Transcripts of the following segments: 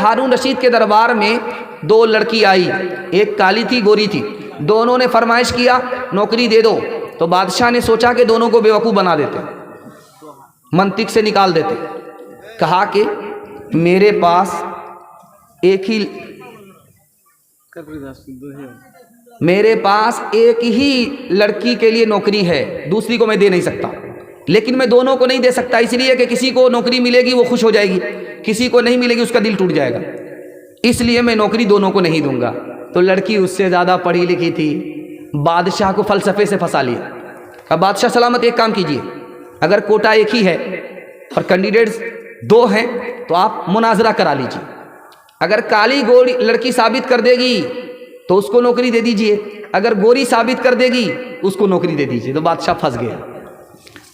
हारून रशीद के दरबार में दो लड़की आई, एक काली थी गोरी थी, दोनों ने फरमाइश किया नौकरी दे दो। तो बादशाह ने सोचा कि दोनों को बेवकूफ़ बना देते, मंतिक से निकाल देते। कहा कि मेरे पास एक ही लड़की के लिए नौकरी है, दूसरी को मैं दे नहीं सकता, लेकिन मैं दोनों को नहीं दे सकता इसलिए कि किसी को नौकरी मिलेगी वो खुश हो जाएगी, किसी को नहीं मिलेगी उसका दिल टूट जाएगा, इसलिए मैं नौकरी दोनों को नहीं दूंगा। तो लड़की उससे ज़्यादा पढ़ी लिखी थी, बादशाह को फ़लसफ़े से फंसा लिया। अब बादशाह सलामत एक काम कीजिए, अगर कोटा एक ही है और कैंडिडेट्स दो हैं तो आप मुनाजरा करा लीजिए, अगर काली गोरी लड़की साबित कर देगी तो उसको नौकरी दे दीजिए, अगर गोरी साबित कर देगी उसको नौकरी दे दीजिए। तो बादशाह फंस गया।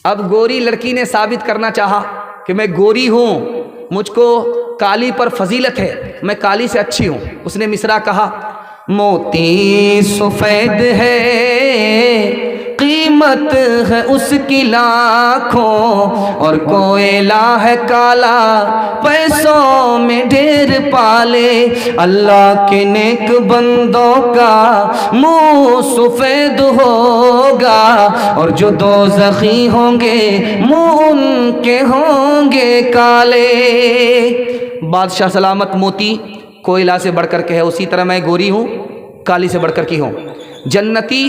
अब गोरी लड़की ने साबित करना चाहा कि मैं गोरी हूँ, मुझको काली पर फजीलत है, मैं काली से अच्छी हूँ। उसने मिसरा कहा, मोती सफेद है कीमत है उसकी लाखों, और कोयला है काला पैसों में ढेर पाले। अल्लाह के नेक बंदों का मुंह सफेद होगा, और जो दोज़खी होंगे मुंह उनके होंगे काले। बादशाह सलामत मोती कोयला से बढ़कर के है, उसी तरह मैं गोरी हूँ, काली से बढ़कर की हूँ। जन्नती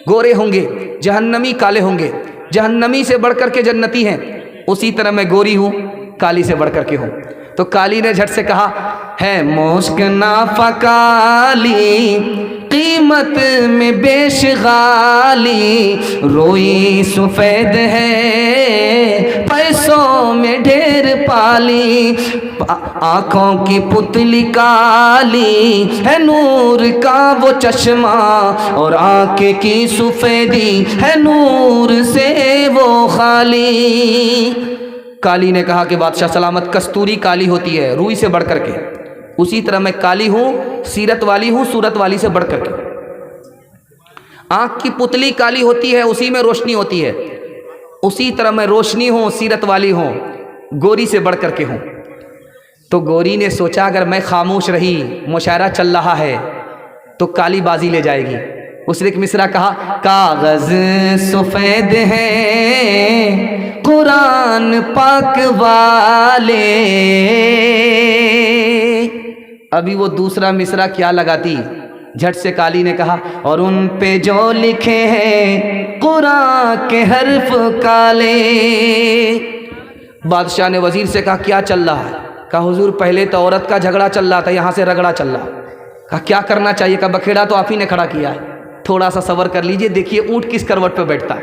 गोरे होंगे, जहन्नमी काले होंगे, जहन्नमी से बढ़कर के जन्नती हैं, उसी तरह मैं गोरी हूँ, काली से बढ़कर के हूँ। तो काली ने झट से कहा, है मुश्क नाफा काली कीमत में बेशगाली, रोई सफेद है पैसों में ढेर पाली। आँखों की पुतली काली है नूर का वो चश्मा, और आँखें की सफेदी है नूर से वो खाली। काली ने कहा कि बादशाह सलामत कस्तूरी काली होती है रूई से बढ़कर के, उसी तरह मैं काली हूँ, सीरत वाली हूँ, सूरत वाली से बढ़कर के। आँख की पुतली काली होती है, उसी में रोशनी होती है, उसी तरह मैं रोशनी हूँ, सीरत वाली हूँ, गोरी से बढ़कर के हूँ। तो गोरी ने सोचा अगर मैं खामोश रही, मुशायरा चल रहा है, तो काली बाजी ले जाएगी। उसने एक मिसरा कहा, कागज सफेद है कुरान पाक वाले। अभी वो दूसरा मिसरा क्या लगाती, झट से काली ने कहा, और उन पे जो लिखे हैं कुरान के हर्फ काले। बादशाह ने वजीर से कहा, क्या चल रहा है? कहा, हुजूर पहले तो औरत का झगड़ा चल रहा था, यहाँ से रगड़ा चल रहा। कहा, क्या करना चाहिए? कहा, बखेड़ा तो आप ही ने खड़ा किया है, थोड़ा सा सबर कर लीजिए, देखिए ऊँट किस करवट पे बैठता है।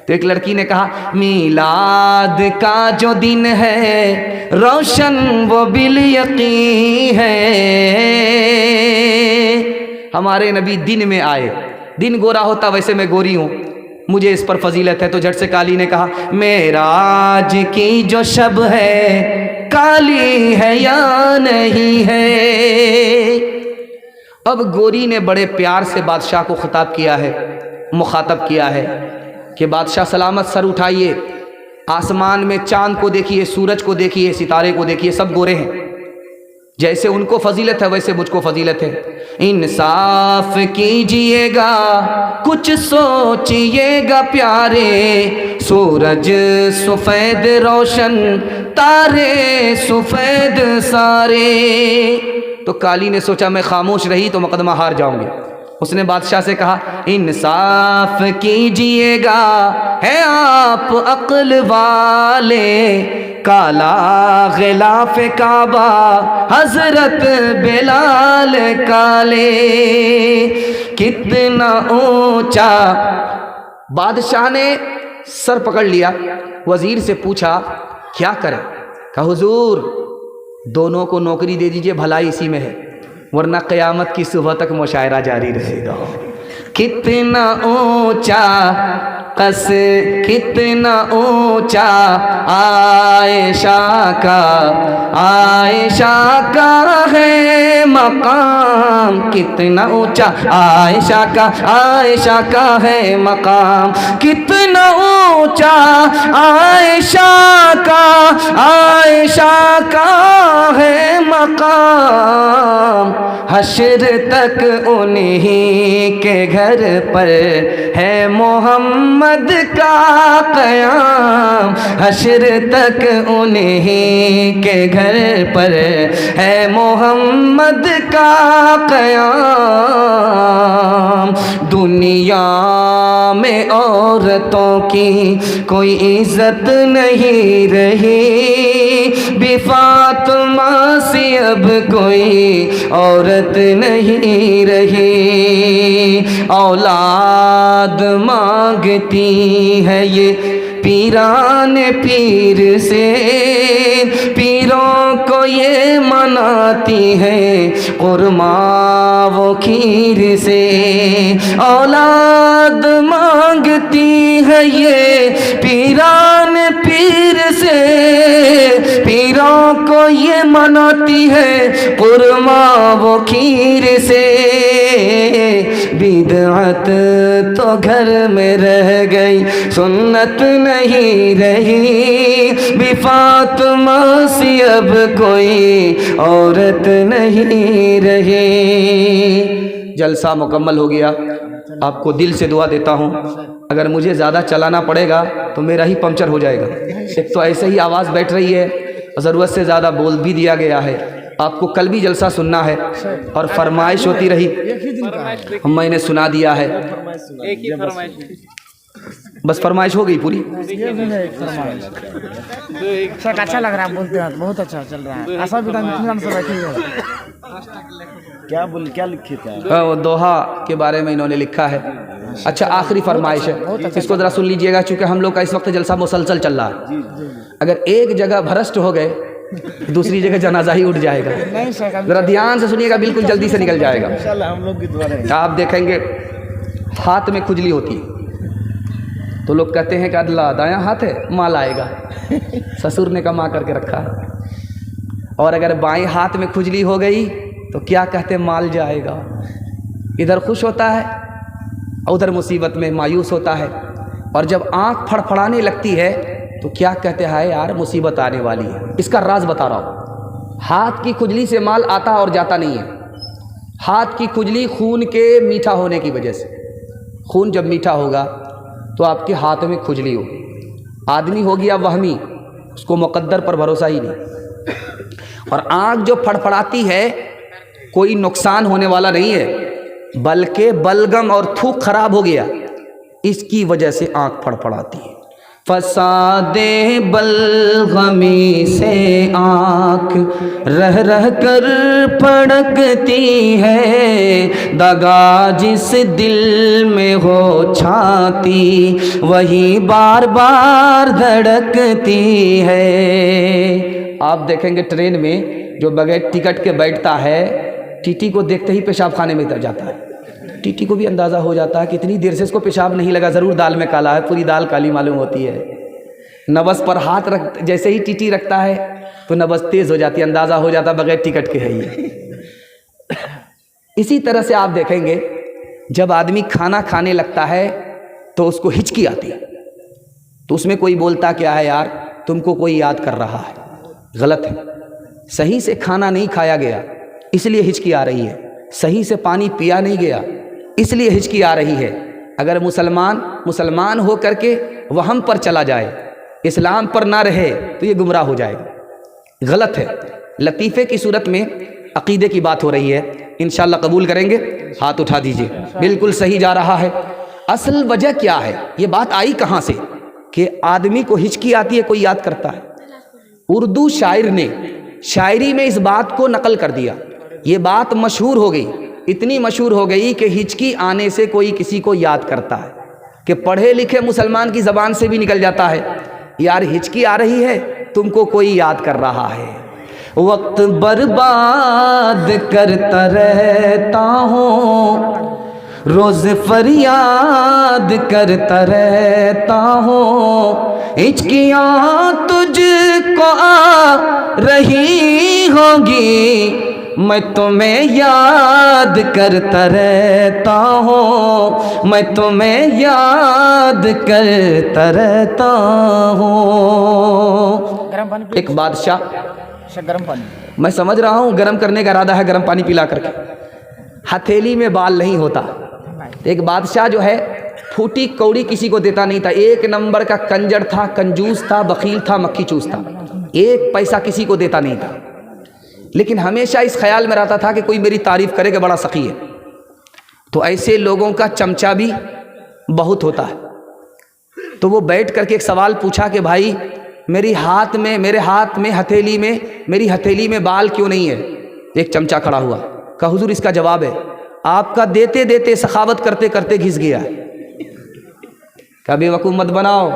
तो एक लड़की ने कहा, मीलाद का जो दिन है रोशन वो बिल यकीन है, हमारे नबी दिन में आए, दिन गोरा होता वैसे मैं गोरी हूँ, मुझे इस पर फजीलत है। तो झट से काली ने कहा, मेराज की जो शब है काली है या नहीं है। अब गोरी ने बड़े प्यार से बादशाह को खिताब किया है, मुखातब किया है कि बादशाह सलामत सर उठाइए, आसमान में चांद को देखिए, सूरज को देखिए, सितारे को देखिए, सब गोरे हैं, जैसे उनको फजीलत है वैसे मुझको फजीलत है। इंसाफ कीजिएगा, कुछ सोचिएगा प्यारे, सूरज सफेद रोशन, तारे सफेद सारे। तो काली ने सोचा मैं खामोश रही तो मुकदमा हार जाऊंगी। उसने बादशाह से कहा, इंसाफ कीजिएगा, है आप अक्ल वाले, काला गिलाफ काबा हजरत बिलाल काले। कितना ऊंचा। बादशाह ने सर पकड़ लिया, वजीर से पूछा क्या करें? कहा, हुजूर दोनों को नौकरी दे दीजिए, भलाई इसी में है, वरना क़यामत की सुबह तक मुशायरा जारी रहेगा। कितना ऊंचा कस कितना ऊंचा आयशा का है मकाम, कितना ऊंचा आयशा का है मकाम, कितना ऊंचा आयशा का है मकाम, हश्र तक उन्हीं के घर पर है मोहम्मद का क़याम, हश्र तक उन्हीं के घर पर है मोहम्मद का क़याम। दुनिया में औरतों की कोई इज्जत नहीं रही, बी फातिमा से अब कोई औरत नहीं रही, औलाद मांगती है ये पीरान पीर से, पीरों को ये मनाती है कुरमा वो खीर से, औलाद मांगती है ये पीरान पीर से, पीरों को ये मनाती है कुरमा वो खीर से। बिदअत तो घर में रह गई, सुन्नत नहीं रही, बी फातिमा से अब कोई औरत नहीं रही। जलसा मुकम्मल हो गया। आपको दिल से दुआ देता हूँ, अगर मुझे ज़्यादा चलाना पड़ेगा तो मेरा ही पंक्चर हो जाएगा। एक तो ऐसे ही आवाज़ बैठ रही है, ज़रूरत से ज़्यादा बोल भी दिया गया है। आपको कल भी जलसा सुनना है और फरमाइश होती रही, मैंने सुना दिया है। एक ही फरमाइश, बस फरमाइश हो गई पूरी। सर अच्छा लग रहा है, बोलते हैं बहुत अच्छा चल रहा है। ऐसा भी से बैठी है। क्या लिखे थे? वो दोहा के बारे में इन्होंने लिखा है। अच्छा आखिरी फरमाइश है, इसको ज़रा सुन लीजिएगा, चूँकि हम लोग का इस वक्त जलसा मुसलसल चल रहा है। अगर एक जगह भ्रष्ट हो गए दूसरी जगह जनाजा ही उठ जाएगा। ज़रा ध्यान से सुनिएगा, बिल्कुल जल्दी से निकल जाएगा। हम लोग की दुआ है। आप देखेंगे हाथ में खुजली होती है तो लोग कहते हैं कि अल्लाह दायां हाथ है माल आएगा, ससुर ने कमा करके रखा है। और अगर बाएं हाथ में खुजली हो गई तो क्या कहते हैं, माल जाएगा। इधर खुश होता है उधर मुसीबत में मायूस होता है। और जब आँख फड़फड़ाने लगती है तो क्या कहते हैं, यार मुसीबत आने वाली है। इसका राज बता रहा हूँ। हाथ की खुजली से माल आता और जाता नहीं है। हाथ की खुजली खून के मीठा होने की वजह से, खून जब मीठा होगा तो आपके हाथों में खुजली हो। आदमी हो गया वहमी, उसको मुक़द्दर पर भरोसा ही नहीं। और आँख जो फड़फड़ाती है कोई नुकसान होने वाला नहीं है, बल्कि बलगम और थूक खराब हो गया, इसकी वजह से आँख फड़फड़ाती है। फसादे बलगमी से आँख रह रह कर फड़कती है, दगा जिस दिल में हो छाती वही बार बार धड़कती है। आप देखेंगे ट्रेन में जो बगैर टिकट के बैठता है, टीटी को देखते ही पेशाब खाने में जाता है। टीटी को भी अंदाज़ा हो जाता है कितनी देर से इसको पेशाब नहीं लगा, ज़रूर दाल में काला है, पूरी दाल काली मालूम होती है। नबस पर हाथ रख, जैसे ही टीटी रखता है तो नबस तेज़ हो जाती है, अंदाज़ा हो जाता बगैर टिकट के है ये। इसी तरह से आप देखेंगे जब आदमी खाना खाने लगता है तो उसको हिचकी आती है, तो उसमें कोई बोलता क्या है, यार तुमको कोई याद कर रहा है। गलत है। सही से खाना नहीं खाया गया इसलिए हिचकी आ रही है, सही से पानी पिया नहीं गया इसलिए हिचकी आ रही है। अगर मुसलमान हो करके वहम पर चला जाए, इस्लाम पर ना रहे तो ये गुमराह हो जाएगा। गलत है। लतीफ़े की सूरत में अक़ीदे की बात हो रही है, इंशाअल्लाह कबूल करेंगे। हाथ उठा दीजिए, बिल्कुल सही जा रहा है। असल वजह क्या है, ये बात आई कहाँ से कि आदमी को हिचकी आती है, कोई याद करता है। उर्दू शायर ने शायरी में इस बात को नकल कर दिया, ये बात मशहूर हो गई, इतनी मशहूर हो गई कि हिचकी आने से कोई किसी को याद करता है, कि पढ़े लिखे मुसलमान की ज़बान से भी निकल जाता है, यार हिचकी आ रही है तुमको कोई याद कर रहा है। वक्त बर्बाद करता रहता हूँ, روز فریاد کرتا رہتا ہوں، ہچکیاں تجھ کو آ رہی ہوں گی، میں تمہیں یاد کرتا رہتا ہوں، میں تمہیں یاد کرتا رہتا ہوں۔ گرم پانی ایک بادشاہ، گرم پانی میں سمجھ رہا ہوں گرم کرنے کا ارادہ ہے، گرم پانی پلا کر کے، ہتھیلی میں بال نہیں ہوتا۔ ایک بادشاہ جو ہے پھوٹی کوڑی کسی کو دیتا نہیں تھا، ایک نمبر کا کنجر تھا، کنجوس تھا، بخیل تھا، مکھی چوس تھا، ایک پیسہ کسی کو دیتا نہیں تھا، لیکن ہمیشہ اس خیال میں رہتا تھا کہ کوئی میری تعریف کرے کہ بڑا سخی ہے۔ تو ایسے لوگوں کا چمچا بھی بہت ہوتا ہے۔ تو وہ بیٹھ کر کے ایک سوال پوچھا کہ بھائی میرے ہاتھ میں ہتھیلی میں بال کیوں نہیں ہے؟ ایک چمچا کھڑا ہوا، کہا حضور اس کا جواب ہے، آپ کا دیتے دیتے سخاوت کرتے کرتے گھس گیا۔ کہا بے وقوف مت بناؤ،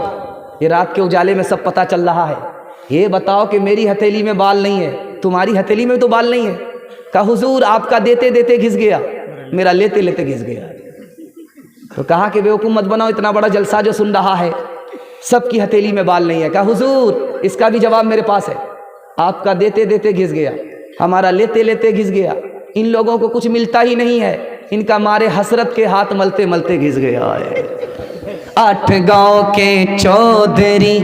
یہ رات کے اجالے میں سب پتہ چل رہا ہے، یہ بتاؤ کہ میری ہتھیلی میں بال نہیں ہے، تمہاری ہتھیلی میں تو بال نہیں ہے۔ کہا حضور آپ کا دیتے دیتے گھس گیا، میرا لیتے لیتے گھس گیا۔ تو کہا کہ بے وقوف مت بناؤ، اتنا بڑا جلسہ جو سن رہا ہے، سب کی ہتھیلی میں بال نہیں ہے۔ کہا حضور اس کا بھی جواب میرے پاس ہے، آپ کا دیتے دیتے گھس گیا، ہمارا لیتے لیتے گھس گیا، ان لوگوں کو کچھ ملتا ہی نہیں ہے، ان کا مارے حسرت کے ہاتھ ملتے ملتے گھس گیا ہے۔ 8 گاؤں کے چودھری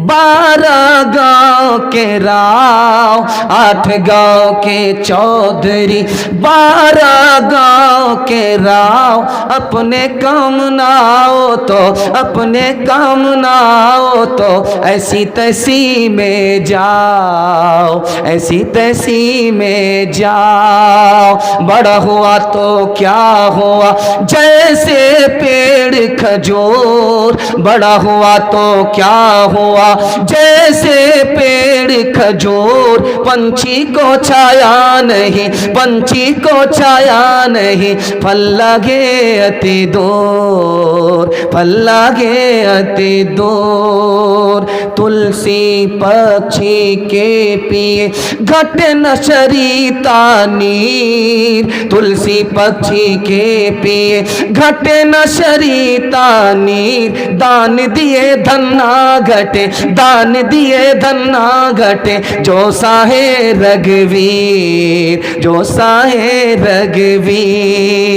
12 گاؤں کے راؤ، 8 گاؤں کے چودھری 12 گاؤں کے راؤ، اپنے کام نہ آؤ تو اپنے کام نہ آؤ تو ایسی تیسی میں جاؤ، ایسی تیسی میں جاؤ، بڑا ہوا تو کیا ہوا جیسے پیڑ کھجور، بڑا ہوا تو کیا ہوا جیسے پیڑ کھجور، پنچھی کو چھایا نہیں، پنچھی کو چھایا نہیں، پھل لگے اتی دور، پھل لگے اتی دور، تلسی پکشی کے پیے گھٹ نہ شریتا نیر، تلسی پکشی کے پیے گھٹ نہ شریتا نیر، دان دیے دھن نہ گھٹے، دان دیے دھن نہ گھٹے، جو ساہے رگویر، جو ساہے رگویر۔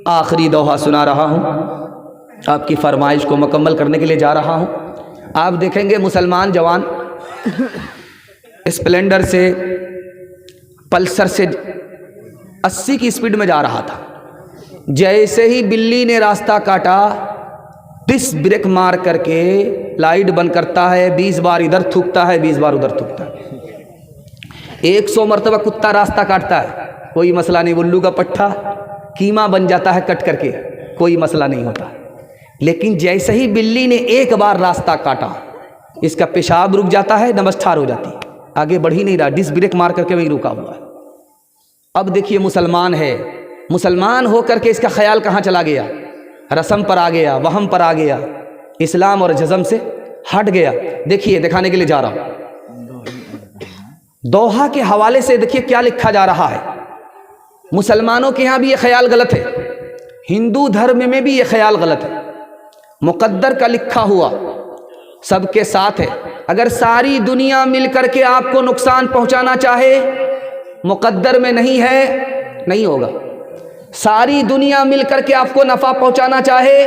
آخری دوہا سنا رہا ہوں، آپ کی فرمائش کو مکمل کرنے کے لیے جا رہا ہوں۔ آپ دیکھیں گے مسلمان جوان اسپلینڈر سے پلسر سے 80 کی سپیڈ میں جا رہا تھا، جیسے ہی بلی نے راستہ کاٹا ڈس بریک مار کر کے لائٹ بند کرتا ہے، 20 بار ادھر تھوکتا ہے، 20 بار ادھر تھوکتا ہے، 100 مرتبہ کتا راستہ کاٹتا ہے، کوئی مسئلہ نہیں، الو کا پٹھا قیمہ بن جاتا ہے کٹ کر کے، کوئی مسئلہ نہیں ہوتا۔ لیکن جیسے ہی بلی نے ایک بار راستہ کاٹا، اس کا پیشاب رک جاتا ہے، نمسٹار ہو جاتی ہے، آگے بڑھ ہی نہیں رہا، ڈس بریک مار کر کے وہیں رکا ہوا ہے۔ اب دیکھیے مسلمان ہے، مسلمان ہو کر کے اس کا خیال کہاں چلا گیا؟ رسم پر آ گیا، وہم پر آ گیا، اسلام اور جزم سے ہٹ گیا۔ دیکھیے دکھانے کے لیے جا رہا ہوں، دوحہ کے حوالے سے دیکھیے کیا لکھا جا رہا ہے۔ مسلمانوں کے یہاں بھی یہ خیال غلط ہے، ہندو دھرم میں بھی یہ خیال غلط ہے، مقدر کا لکھا ہوا سب کے ساتھ ہے، اگر ساری دنیا مل کر کے آپ کو نقصان پہنچانا چاہے، مقدر میں نہیں ہے، نہیں ہوگا۔ ساری دنیا مل کر کے آپ کو نفع پہنچانا چاہے،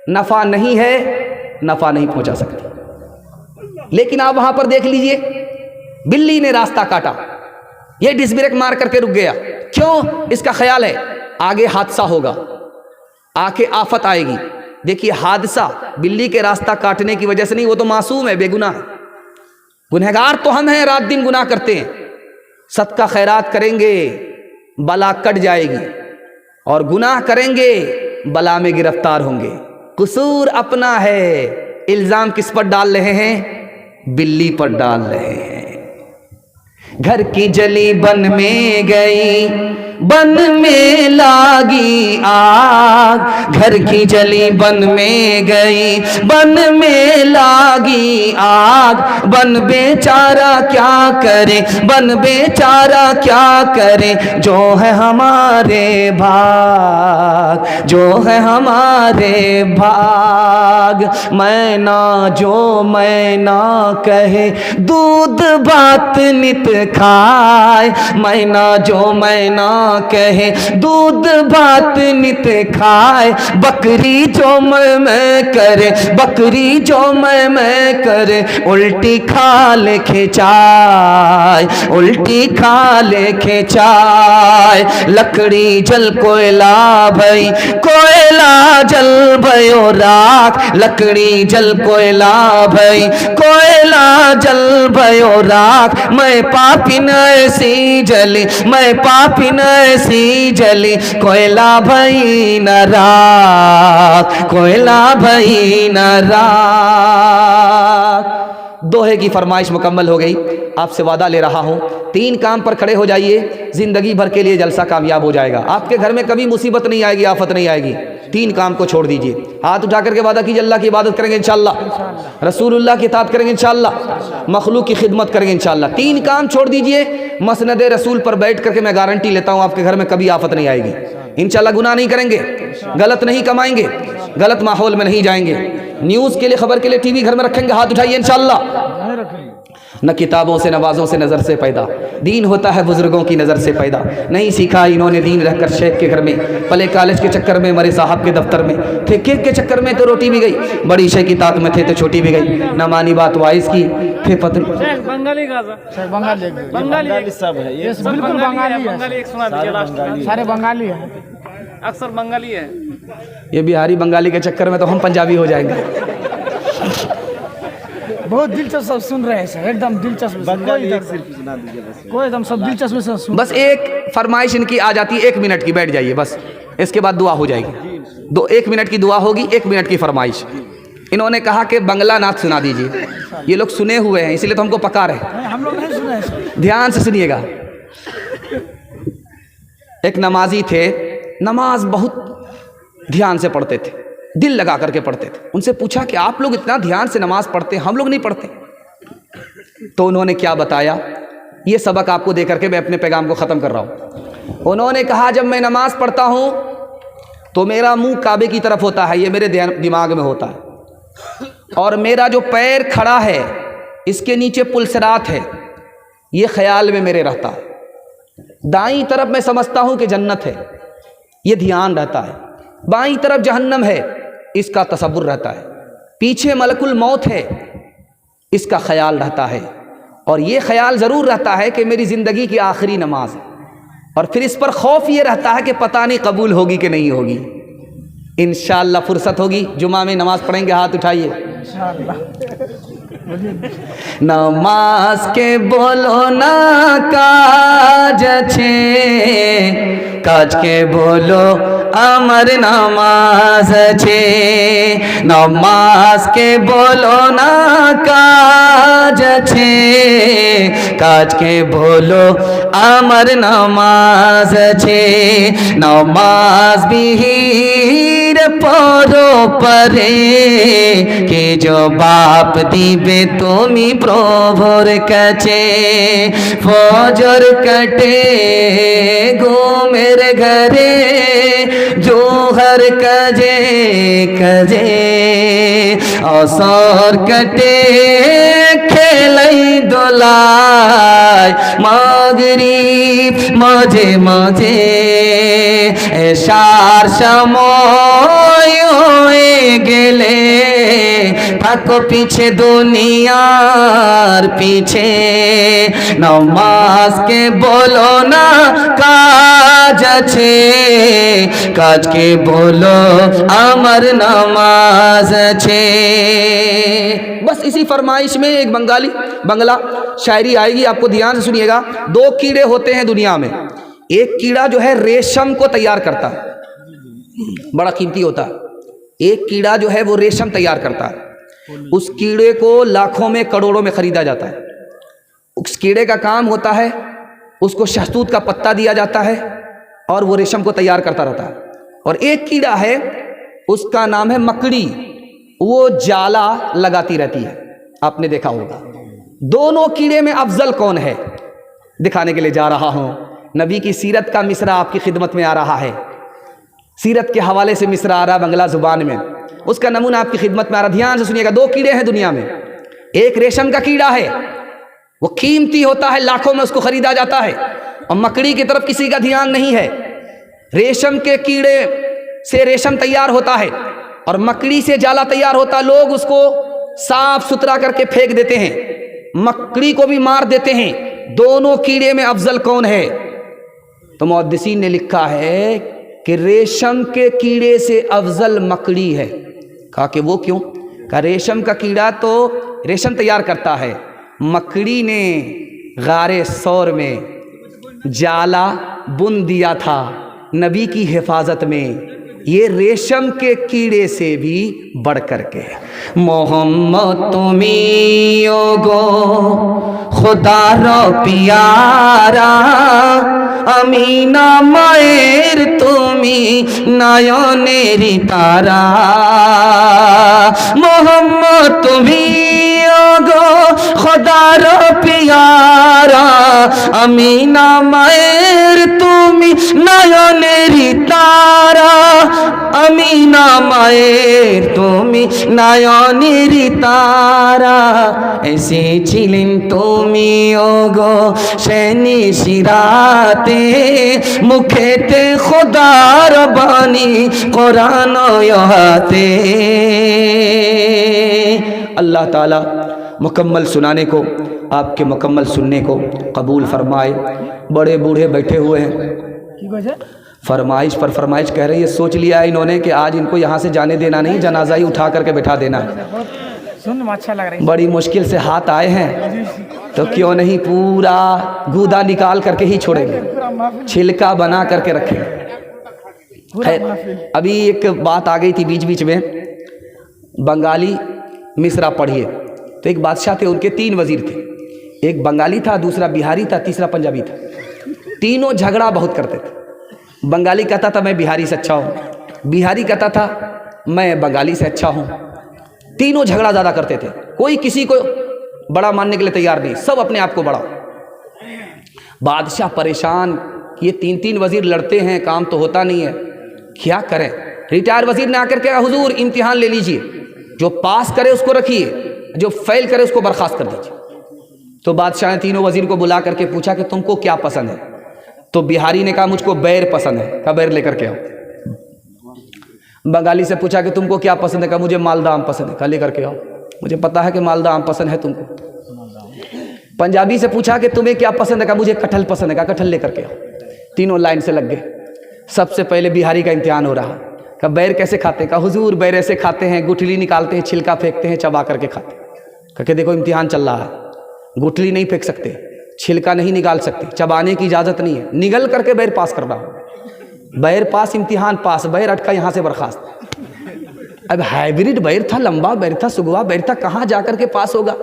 نفع نہیں ہے، نفع نہیں پہنچا سکتی۔ لیکن آپ وہاں پر دیکھ لیجئے، بلی نے راستہ کاٹا، یہ ڈس بریک مار کر کے رک گیا، کیوں؟ اس کا خیال ہے آگے حادثہ ہوگا، آگے آفت آئے گی۔ دیکھیے حادثہ بلی کے راستہ کاٹنے کی وجہ سے نہیں، وہ تو معصوم ہے، بے گناہ ہے، گنہگار تو ہم ہیں، رات دن گناہ کرتے ہیں، صدقہ خیرات کریں گے بلا کٹ جائے گی، اور گناہ کریں گے بلا میں گرفتار ہوں گے۔ قصور اپنا ہے، الزام کس پر ڈال رہے ہیں؟ بلی پر ڈال رہے ہیں۔ گھر کی جلی بن میں گئی बन में लागी आग, घर की जली बन में गई, बन में लागी आग, बन बेचारा क्या करे, बन बेचारा क्या करे, जो है हमारे भाग, जो है हमारे भाग। मैं ना जो मैं ना कहे, दूध भात नित खाए, मैं ना जो मैं ना कहे, दूध भात नित खाए, बकरी जो मैं करे, बकरी जो मैं करे, उल्टी खाल खिंचाए, उल्टी खाल खिंचाए। लकड़ी जल कोयला भई, कोयला जल भयो राख, लकड़ी जल कोयला भई, कोयला जल भयो राख। मैं पापिन ऐसी जली, मैं पापिन ऐसी जली, कोयला भई न राख, कोयला भई न राख। दोहे की फरमाइश मुकम्मल हो गई। आपसे वादा ले रहा हूँ, 3 काम पर खड़े हो जाइए, जिंदगी भर के लिए जलसा कामयाब हो जाएगा। आपके घर में कभी मुसीबत नहीं आएगी, आफत नहीं आएगी। 3 काम को छोड़ दीजिए। हाथ उठा करके वादा कीजिए, अल्लाह की इबादत करेंगे इंशाअल्लाह, रसूलुल्लाह की इताअत करेंगे इंशाअल्लाह, मखलूक की खिदमत करेंगे इंशाअल्लाह। 3 काम छोड़ दीजिए, मसनद रसूल पर बैठ करके मैं गारंटी लेता हूँ आपके घर में कभी आफत नहीं आएगी इंशाअल्लाह। गुनाह नहीं करेंगे, गलत नहीं कमाएंगे, गलत माहौल में नहीं जाएंगे। न्यूज़ के लिए, खबर के लिए टीवी घर में रखेंगे, हाथ उठाइए इंशाअल्लाह। न किताबों से नवाज़ों से नज़र से पैदा, दीन होता है बुजुर्गों की नज़र से पैदा। नहीं सीखा इन्होंने दीन रहकर शेख के घर में, पले कॉलेज के चक्कर में, मरे साहब के दफ्तर में थे, केक के चक्कर में तो रोटी भी गई, बड़ी शेख की तात में थे तो छोटी भी गई, न मानी बात वाइस की थे पत्नी। बंगाली बंगाली सब है, ये बिल्कुल बंगाली है, सारे बंगाली है, अक्सर बंगाली है। ये बिहारी बंगाली के चक्कर में तो हम पंजाबी हो जाएंगे। बहुत दिलचस्प सुन रहे हैं सर, एकदम दिलचस्प, कोई एकदम सब दिलचस्प से सुन। बस एक फरमाइश इनकी आ जाती है, 1 मिनट की, बैठ जाइए बस, इसके बाद दुआ हो जाएगी। 1 मिनट की दुआ होगी, 1 मिनट की फरमाइश। इन्होंने कहा कि बंगला नाथ सुना दीजिए। ये लोग सुने हुए हैं इसलिए तो हमको पका रहे, हम लोग नहीं सुने हैं। ध्यान से सुनिएगा। एक नमाजी थे, नमाज बहुत ध्यान से पढ़ते थे, दिल लगा करके पढ़ते थे। उनसे पूछा कि आप लोग इतना ध्यान से नमाज पढ़ते हैं, हम लोग नहीं पढ़ते। तो उन्होंने क्या बताया, ये सबक आपको दे करके मैं अपने पैगाम को ख़त्म कर रहा हूँ। उन्होंने कहा, जब मैं नमाज पढ़ता हूँ तो मेरा मुंह काबे की तरफ होता है, ये मेरे दिमाग में होता है, और मेरा जो पैर खड़ा है इसके नीचे पुलसरात है, ये ख्याल में मेरे रहता है। दाईं तरफ मैं समझता हूँ कि जन्नत है, ये ध्यान रहता है। बाईं तरफ जहन्नम है, इसका तसव्वुर रहता है। पीछे मलकुल मौत है, इसका ख्याल रहता है। और ये ख्याल ज़रूर रहता है कि मेरी ज़िंदगी की आखिरी नमाज है, और फिर इस पर खौफ ये रहता है कि पता नहीं कबूल होगी कि नहीं होगी। इंशाअल्लाह फुर्सत होगी, जुमा में नमाज पढ़ेंगे, हाथ उठाइए। नमाज के बोलो ना काज छे, काज के बोलो अमर नमाज छे। नमाज के बोलो ना काज छे, काज के बोलो अमर नमाज छे। नमाज बिहीर परो परे के जो बाप दिबे तुमी प्रभुर काछे। फजर काटे घुमेर घरे जोहर काजे काजे। असर काटे खेलाई दोलाई मागरिब माझे माझे। एशार समय হয়ে গেলে থাকো পিছে দুনিয়ার পিছে। নমাজকে বলো না কাজ আছে, কাজকে বলো আমার নামাজ আছে। बस इसी फरमाइश में एक बंगला शायरी आएगी, आपको ध्यान से सुनिएगा। 2 कीड़े होते हैं दुनिया में। एक कीड़ा जो है रेशम को तैयार करता है, बड़ा कीमती होता है। एक कीड़ा जो है वो रेशम तैयार करता है, उस कीड़े को लाखों में करोड़ों में खरीदा जाता है। उस कीड़े का काम होता है, उसको शहतूत का पत्ता दिया जाता है, اور وہ ریشم کو تیار کرتا رہتا ہے. اور ایک کیڑا ہے اس کا نام ہے مکڑی، وہ جالا لگاتی رہتی ہے. آپ نے دیکھا ہوگا. دونوں کیڑے میں افضل کون ہے دکھانے کے لیے جا رہا ہوں. نبی کی سیرت کا مصرع آپ کی خدمت میں آ رہا ہے. سیرت کے حوالے سے مصرع آ رہا ہے بنگلہ زبان میں، اس کا نمونہ آپ کی خدمت میں آ رہا. دھیان سے سنیے گا. 2 کیڑے ہیں دنیا میں. ایک ریشم کا کیڑا ہے، وہ قیمتی ہوتا ہے، لاکھوں میں اس کو خریدا جاتا ہے. اور مکڑی کی طرف کسی کا دھیان نہیں ہے. ریشم کے کیڑے سے ریشم تیار ہوتا ہے اور مکڑی سے جالا تیار ہوتا ہے. لوگ اس کو صاف ستھرا کر کے پھینک دیتے ہیں، مکڑی کو بھی مار دیتے ہیں. دونوں کیڑے میں افضل کون ہے؟ تو محدثین نے لکھا ہے کہ ریشم کے کیڑے سے افضل مکڑی ہے. کہا کہ وہ کیوں؟ کہا ریشم کا کیڑا تو ریشم تیار کرتا ہے، مکڑی نے غار ثور میں جالا بن دیا تھا نبی کی حفاظت میں. یہ ریشم کے کیڑے سے بھی بڑھ کر کے. محمد تمہیں گو خدا رو پیارا، امینا مائر تمہیں نایونیری تارا. محمد تمہیں گو خدا رو پیارا، امینا مائر تمہیں نایونیری تارا. امینا مائر تمہیں نایونیری تارا. ایسے چلن تمہیں گو شینی شراتے مکھیتے خدا ربانی قرآن و یہاتے. اللہ تعالی مکمل سنانے کو، آپ کے مکمل سننے کو قبول فرمائے. بڑے بوڑھے بیٹھے ہوئے ہیں، فرمائش پر فرمائش کہہ رہی ہے. سوچ لیا انہوں نے کہ آج ان کو یہاں سے جانے دینا نہیں، جنازہ ہی اٹھا کر کے بٹھا دینا ہے. اچھا لگ رہا ہے. بڑی مشکل سے ہاتھ آئے ہیں تو کیوں نہیں پورا گودا نکال کر کے ہی چھوڑیں گے، چھلکا بنا کر کے رکھیں. ابھی ایک بات آ گئی تھی بیچ بیچ میں، بنگالی مصرع پڑھیے. تو ایک بادشاہ تھے، ان کے 3 وزیر تھے. ایک بنگالی تھا، دوسرا بہاری تھا، تیسرا پنجابی تھا. تینوں جھگڑا بہت کرتے تھے. بنگالی کہتا تھا میں بہاری سے اچھا ہوں، بہاری کہتا تھا میں بنگالی سے اچھا ہوں. تینوں جھگڑا زیادہ کرتے تھے. کوئی کسی کو بڑا ماننے کے لیے تیار نہیں، سب اپنے آپ کو بڑا. بادشاہ پریشان، یہ 3 وزیر لڑتے ہیں، کام تو ہوتا نہیں ہے، کیا کریں. ریٹائر وزیر نے آ کر کہا حضور امتحان لے لیجئے، جو پاس کرے اس کو رکھیے، جو فیل کرے اس کو برخاست کر دیجئے. تو بادشاہ نے تینوں وزیر کو بلا کر کے پوچھا کہ تم کو کیا پسند ہے؟ تو بہاری نے کہا مجھ کو بیر پسند ہے. کہا بیر لے کر کے آؤ. بنگالی سے پوچھا کہ تم کو کیا پسند ہے؟ کہا مجھے مالدہ آم پسند ہے. کہا لے کر کے آؤ، مجھے پتا ہے کہ مالدہ آم پسند ہے تم کو. پنجابی سے پوچھا کہ تمہیں کیا پسند ہے؟ کہا مجھے کٹہل پسند ہے. کہا کٹہل لے کر کے آؤ. تینوں لائن سے لگ گئے. سب سے پہلے بہاری کا امتحان ہو رہا. کہا بیر کیسے کھاتے ہیں؟ کہا حضور بیر ایسے کھاتے ہیں، گٹھلی نکالتے ہیں، چھلکا پھینکتے ہیں، چبا کر کے کھاتے ہیں. کہا کہ دیکھو امتحان چل رہا ہے، گٹھلی نہیں پھینک سکتے، چھلکا نہیں نکال سکتے، چبانے کی اجازت نہیں ہے، نگل کر کے بیر پاس کر رہا ہوں. بیر پاس، امتحان پاس، بیر اٹکا یہاں سے برخاست. اب ہائیبریڈ بیر تھا، لمبا بیر تھا، سگوا بیر تھا، کہاں جا کر کے پاس ہوگا.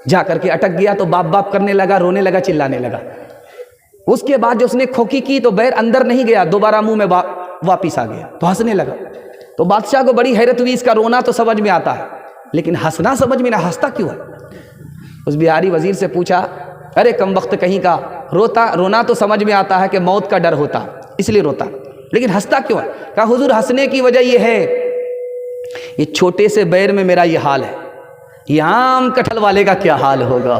جا کر کے اٹک گیا تو باپ باپ کرنے لگا، رونے لگا، چلانے لگا. اس کے بعد جو اس نے کھوکی کی تو بیر اندر نہیں گیا، دوبارہ منہ میں واپس آ گیا تو ہنسنے لگا. تو بادشاہ کو بڑی حیرت ہوئی. اس کا رونا تو سمجھ میں آتا ہے لیکن ہنسنا سمجھ میں نہ، ہنستا کیوں ہے؟ اس بہاری وزیر سے پوچھا ارے کم وقت کہیں کا، رونا تو سمجھ میں آتا ہے کہ موت کا ڈر ہوتا اس لیے روتا، لیکن ہنستا کیوں ہے؟ کہا حضور ہنسنے کی وجہ یہ ہے، یہ چھوٹے سے بیر میں میرا یہ حال ہے، یہاں آم کٹھل والے کا کیا حال ہوگا.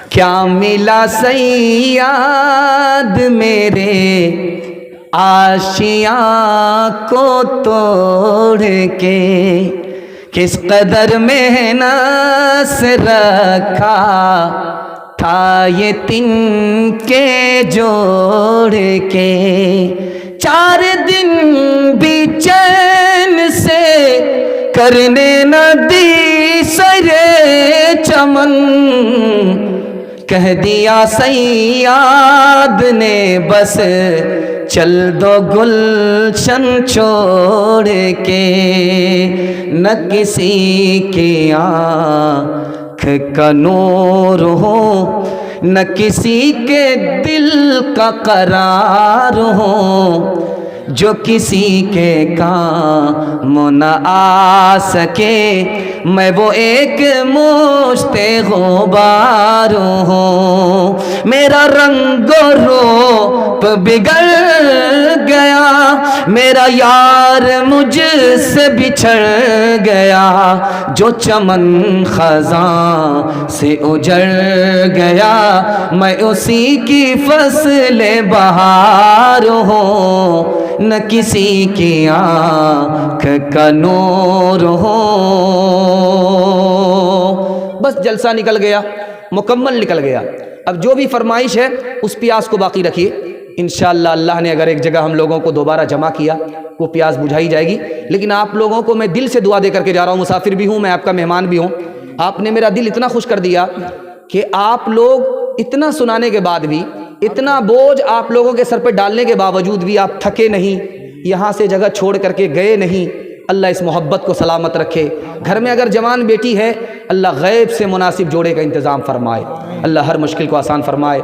کیا ملا صیاد میرے آشیاں کو توڑ کے، کس قدر محنت سے رکھا تھا یہ تن کے جوڑ کے. 4 دن بھی چین سے کرنے نہ دی سرے چمن، کہہ دیا صیاد نے بس چل دو گلشن چھوڑ کے. نہ کسی کی آنکھ کا نور ہو نہ کسی کے دل کا قرار ہوں، جو کسی کے کام نہ آ سکے، میں وہ ایک مشت غبار ہوں۔ میرا رنگ و روپ بگڑ گیا، میرا یار مجھ سے بچھڑ گیا، جو چمن خزاں سے اجڑ گیا، میں اسی کی فصل بہار ہوں، نہ کسی کی آنکھ کا نور ہو۔ بس جلسہ نکل گیا، مکمل نکل گیا۔ اب جو بھی فرمائش ہے اس پیاس کو باقی رکھیے، انشاءاللہ اللہ نے اگر ایک جگہ ہم لوگوں کو دوبارہ جمع کیا وہ پیاس بجھائی جائے گی۔ لیکن آپ لوگوں کو میں دل سے دعا دے کر کے جا رہا ہوں، مسافر بھی ہوں میں، آپ کا مہمان بھی ہوں۔ آپ نے میرا دل اتنا خوش کر دیا کہ آپ لوگ اتنا سنانے کے بعد بھی، اتنا بوجھ آپ لوگوں کے سر پہ ڈالنے کے باوجود بھی آپ تھکے نہیں، یہاں سے جگہ چھوڑ کر کے گئے نہیں۔ اللہ اس محبت کو سلامت رکھے۔ گھر میں اگر جوان بیٹی ہے، اللہ غیب سے مناسب جوڑے کا انتظام فرمائے، اللہ ہر مشکل کو آسان فرمائے۔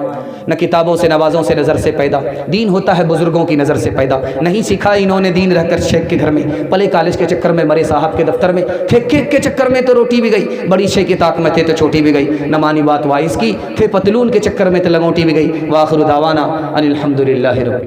نہ کتابوں سے، نوازوں سے نظر سے پیدا، دین ہوتا ہے بزرگوں کی نظر سے پیدا۔ نہیں سیکھا انہوں نے دین رہ کر شیخ کے گھر میں، پلے کالج کے چکر میں، مرے صاحب کے دفتر میں، پھر کیک کے چکر میں تو روٹی بھی گئی، بڑی شے کی طاق میں تھے تو چھوٹی بھی گئی، نہ مانی بات وائس کی، پھر پتلون کے چکر میں تو لنگوٹی بھی گئی۔ وآخر دعوانا ان الحمدللہ رب